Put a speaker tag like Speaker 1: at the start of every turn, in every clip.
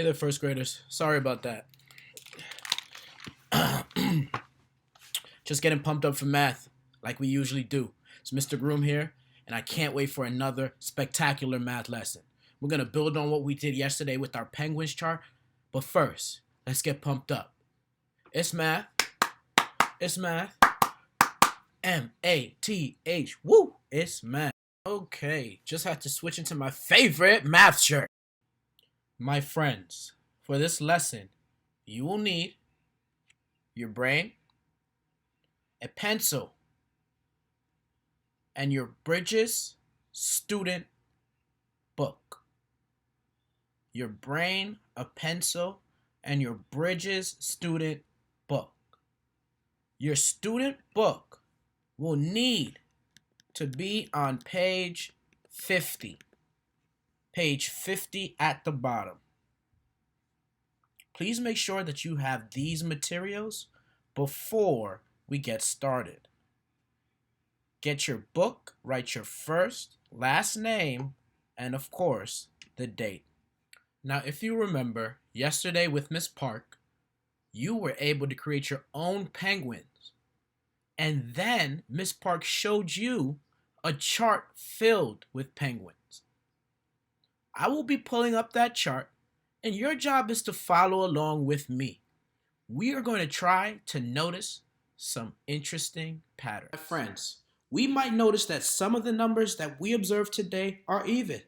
Speaker 1: there, first graders. Sorry about that. Just getting pumped up for math, like we usually do. It's Mr. Groom here, and I can't wait for another spectacular math lesson. We're going to build on what we did yesterday with our penguins chart, but first, let's get pumped up. It's math. It's math. M-A-T-H. Woo! It's math. Okay, just had to switch into my favorite math shirt. My friends, for this lesson, you will need your brain, a pencil, and your Bridges student book. Your brain, a pencil, and your Bridges student book. Your student book will need to be on page 50. Page 50 at the bottom. Please make sure that you have these materials before we get started. Get your book, write your first, last name, and of course, the date. Now, if you remember, yesterday with Miss Park, you were able to create your own penguins. And then Miss Park showed you a chart filled with penguins. I will be pulling up that chart, and your job is to follow along with me. We are going to try to notice some interesting patterns. My friends, we might notice that some of the numbers that we observe today are even.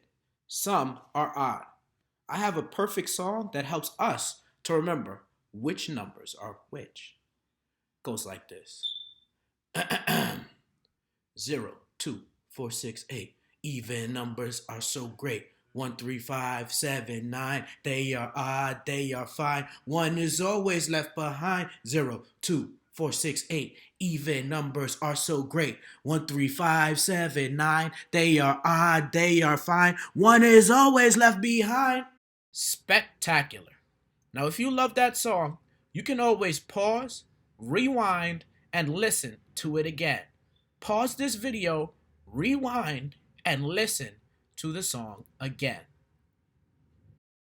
Speaker 1: Some are odd. I have a perfect song that helps us to remember which numbers are which. Goes like this. 0, 2, 4, 6, 8. Even numbers are so great. 1, 3, 5, 7, 9. They are odd, they are fine. One is always left behind. 0, 2, 4, 6, 8. Even numbers are so great. 1, 3, 5, 7, 9. They are odd, they are fine. One is always left behind. Spectacular. Now, if you love that song, you can always pause, rewind, and listen to it again. Pause this video, rewind, and listen to the song again.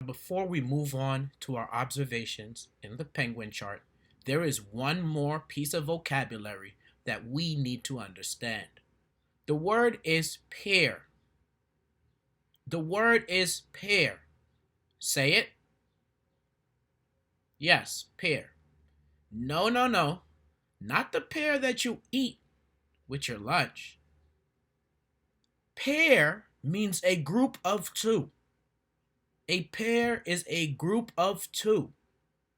Speaker 1: Before we move on to our observations in the penguin chart, there is one more piece of vocabulary that we need to understand. The word is pair. The word is pair. Say it. Yes, pear. No, no, no. Not the pear that you eat with your lunch. Pair means a group of two. A pair is a group of two.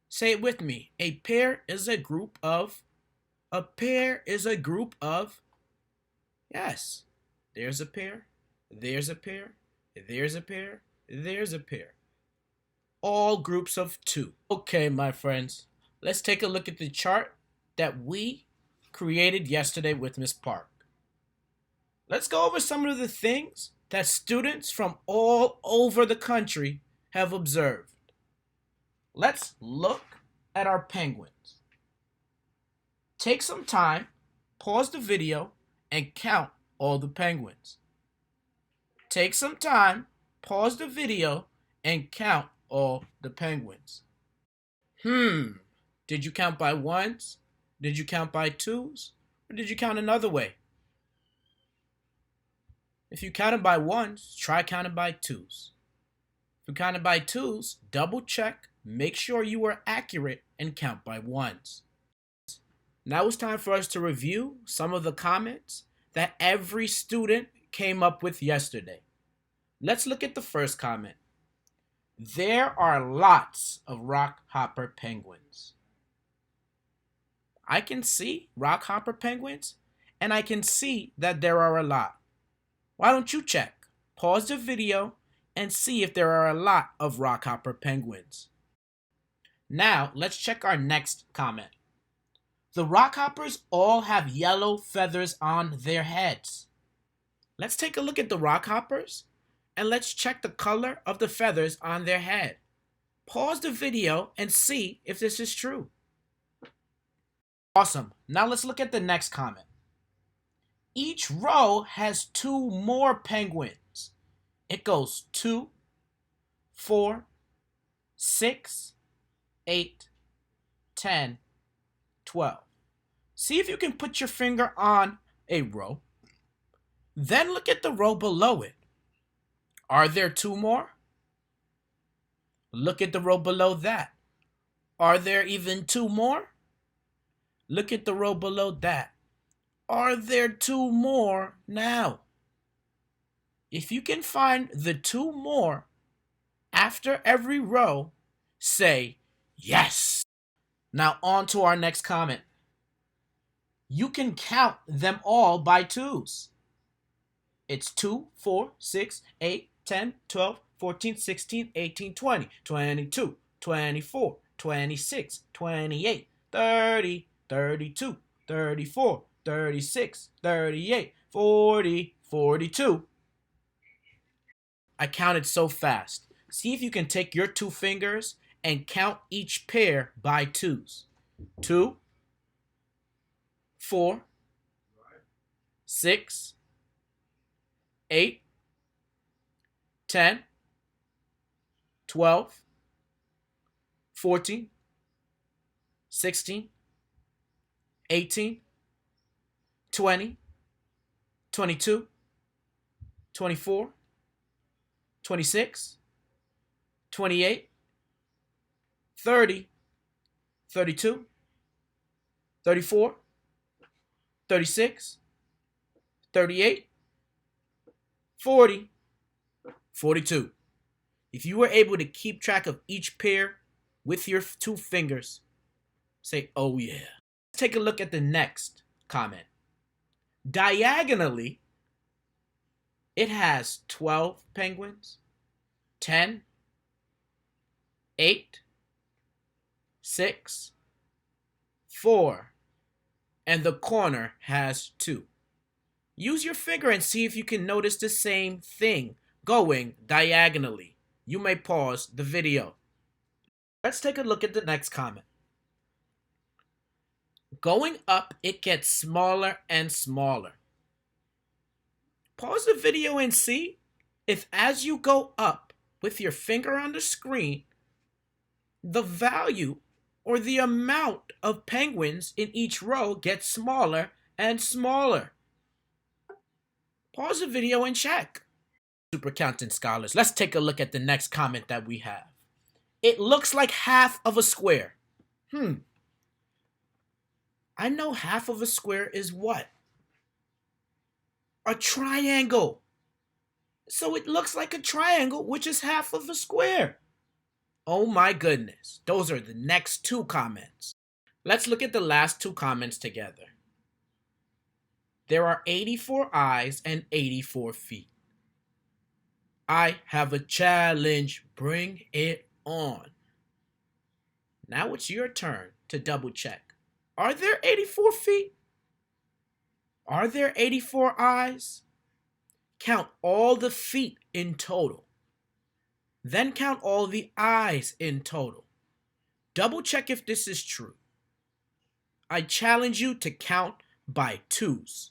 Speaker 1: Say it with me. A pair is a group of. A pair is a group of. Yes. There's a pair. There's a pair. There's a pair. There's a pair. All groups of two. Okay, my friends, let's take a look at the chart that we created yesterday with Miss Park. Let's go over some of the things that students from all over the country have observed. Let's look at our penguins. Take some time, pause the video, and count all the penguins. Take some time, pause the video, and count all the penguins. Did you count by ones? Did you count by twos? Or did you count another way? If you counted by ones, try counting by twos. If you counted by twos, double check, make sure you are accurate, and count by ones. Now it's time for us to review some of the comments that every student came up with yesterday. Let's look at the first comment. There are lots of rockhopper penguins. I can see rockhopper penguins, and I can see that there are a lot. Why don't you check? Pause the video and see if there are a lot of rockhopper penguins. Now, let's check our next comment. The rockhoppers all have yellow feathers on their heads. Let's take a look at the rockhoppers and let's check the color of the feathers on their head. Pause the video and see if this is true. Awesome. Now let's look at the next comment. Each row has 2 more penguins. It goes 2, 4, 6, 8, 10, 12. See if you can put your finger on a row. Then look at the row below it. Are there 2 more? Look at the row below that. Are there even 2 more? Look at the row below that. Are there 2 more now? If you can find the 2 more after every row, say yes. Now on to our next comment. You can count them all by 2s. It's 2, 4, 6, 8, 10, 12, 14, 16, 18, 20, 22, 24, 26, 28, 30, 32, 34, 36, 38, 40, 42. I counted so fast. See if you can take your 2 fingers and count each pair by 2s. 2, 4, 6, 8, 10, 12, 14, 16, 18, 20, 22, 24, 26, 28, 30, 32, 34, 36, 38, 40, 42. If you were able to keep track of each pair with your 2 fingers, say, oh yeah. Let's take a look at the next comment. Diagonally, it has 12 penguins, 10, 8, 6, 4, and the corner has 2. Use your finger and see if you can notice the same thing going diagonally. You may pause the video. Let's take a look at the next comment. Going up, it gets smaller and smaller. Pause the video and see if as you go up with your finger on the screen, the value or the amount of penguins in each row gets smaller and smaller. Pause the video and check. Super Counting Scholars, let's take a look at the next comment that we have. It looks like half of a square. I know half of a square is what? A triangle. So it looks like a triangle, which is half of a square. Oh my goodness. Those are the next 2 comments. Let's look at the last 2 comments together. There are 84 eyes and 84 feet. I have a challenge. Bring it on. Now it's your turn to double check. Are there 84 feet? Are there 84 eyes? Count all the feet in total. Then count all the eyes in total. Double check if this is true. I challenge you to count by 2s.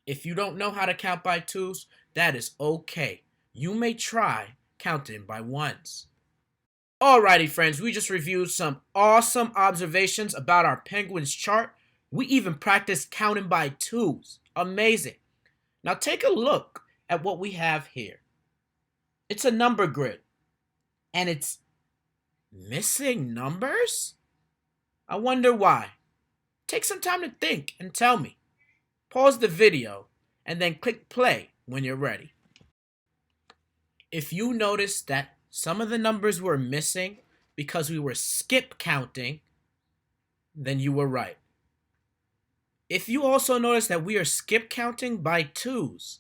Speaker 1: If you don't know how to count by 2s, that is okay. You may try counting by 1s. Alrighty friends, we just reviewed some awesome observations about our penguins chart. We even practiced counting by 2s. Amazing. Now take a look at what we have here. It's a number grid. And it's missing numbers? I wonder why. Take some time to think and tell me. Pause the video and then click play when you're ready. If you notice that some of the numbers were missing because we were skip counting, then you were right. If you also notice that we are skip counting by 2s,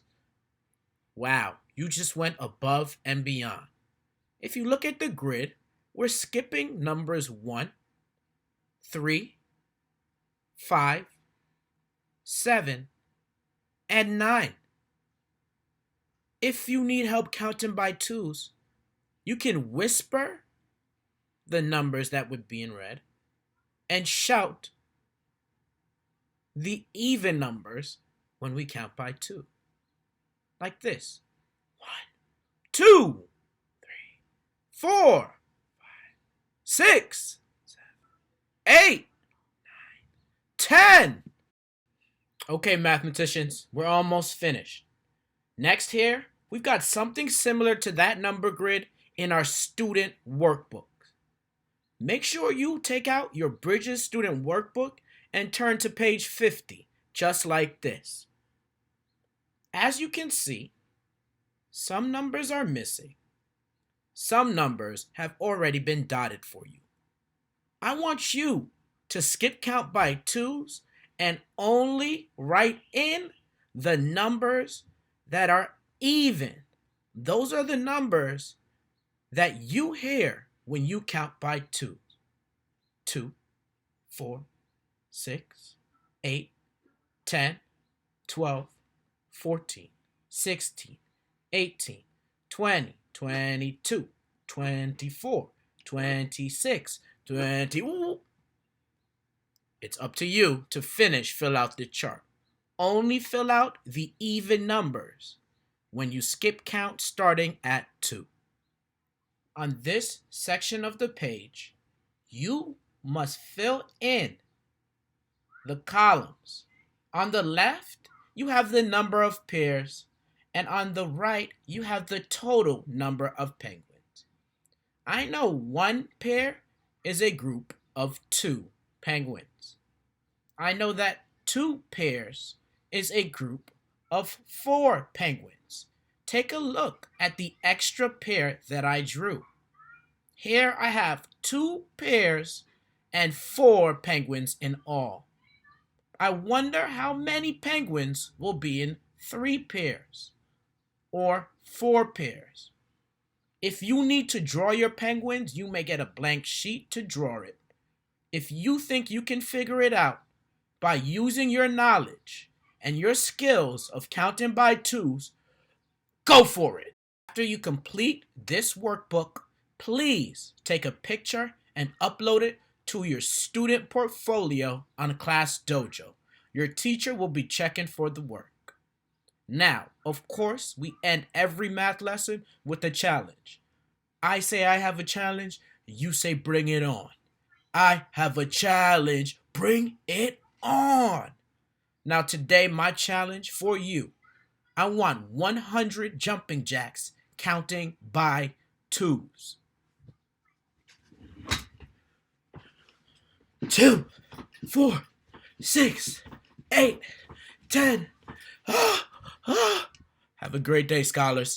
Speaker 1: wow, you just went above and beyond. If you look at the grid, we're skipping numbers 1, 3, 5, 7, and 9. If you need help counting by 2s, you can whisper the numbers that would be in red and shout the even numbers when we count by 2. Like this. 1, 2, 3, 4, 6, 8, 10. Okay, mathematicians, we're almost finished. Next here, we've got something similar to that number grid in our student workbook. Make sure you take out your Bridges student workbook and turn to page 50, just like this. As you can see, some numbers are missing. Some numbers have already been dotted for you. I want you to skip count by twos and only write in the numbers that are even. Those are the numbers that you hear when you count by twos. 2, 4, 6, 8, 10, 12, 14, 16, 18, 20, 22, 24, 26, 20. Ooh. It's up to you to fill out the chart. Only fill out the even numbers when you skip count starting at 2. On this section of the page, you must fill in the columns. On the left, you have the number of pairs, and on the right, you have the total number of penguins. I know one pair is a group of 2 penguins. I know that 2 pairs is a group of 4 penguins. Take a look at the extra pair that I drew. Here I have 2 pairs and 4 penguins in all. I wonder how many penguins will be in 3 pairs or 4 pairs. If you need to draw your penguins, you may get a blank sheet to draw it. If you think you can figure it out by using your knowledge and your skills of counting by twos, go for it. After you complete this workbook, please take a picture and upload it to your student portfolio on Class Dojo. Your teacher will be checking for the work. Now, of course, we end every math lesson with a challenge. I say I have a challenge, you say bring it on. I have a challenge, bring it on. Now today, my challenge for you, I want 100 jumping jacks counting by twos. 2, 4, 6, 8, 10. Have a great day, scholars.